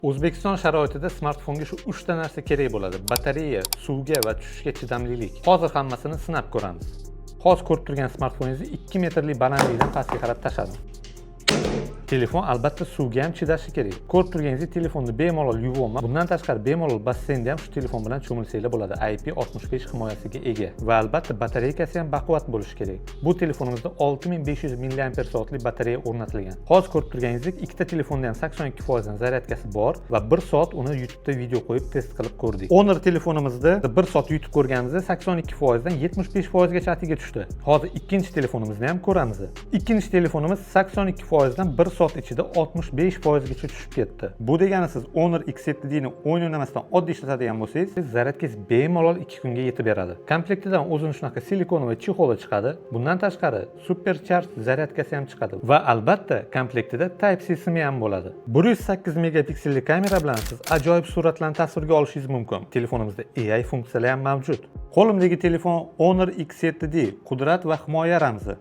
O'zbekiston sharoitida smartfonga shu 3 ta narsa kerak bo'ladi: batareya, suvga va tushishga chidamlilik. Hozir hammasini sinab ko'ramiz. Hozir ko'rib turgan smartfoningizni 2 metrli balandlikdan pastga qarab tashladim. Telefon albatta suvga ham chidashi kerak. Ko'rib turganingizdek, telefonni bemalol yuvaman. Bundan tashqari bemalol basseynda ham shu telefon bilan cho'milsanglar bo'ladi. IP65 himoyasiga ega va albatta batareykasi ham baquvvat bo'lishi kerak. Bu telefonimizda 6500 mAh batareya o'rnatilgan. Hozir ko'rib turganingizdek, ikkita telefonda ham 82% dan zaryadkasi bor va 1 soat uni YouTube'da video qo'yib test qilib ko'rdik. Honor telefonimizda 1 soat YouTube ko'rganimizda 82% dan 75% gacha atiga tushdi. Hozir ikkinchi telefonimizni ham ko'ramiz. Ikkinchi telefonimiz 82% dan 1 soat ichida 65% gacha tushib ketdi. Bu degani siz Honor X7 ni o'yin o'ynamasdan oddiy ishlatadigan bo'lsangiz, zaryadkangiz bemalol 2 kunga yetib beradi. Komplektidan o'zini shunaqa silikonoviy chexoli chiqadi. Bundan tashqari supercharge zaryadkasi ham chiqadi va albatta komplektida Type-C simi ham bo'ladi. 108 megapikselli kamera bilan siz ajoyib suratlarni tasvirga olishingiz mumkin. Telefonimizda AI funksiyalari ham mavjud. Qo'limdagi telefon Honor X7D qudrat va himoya ramzi.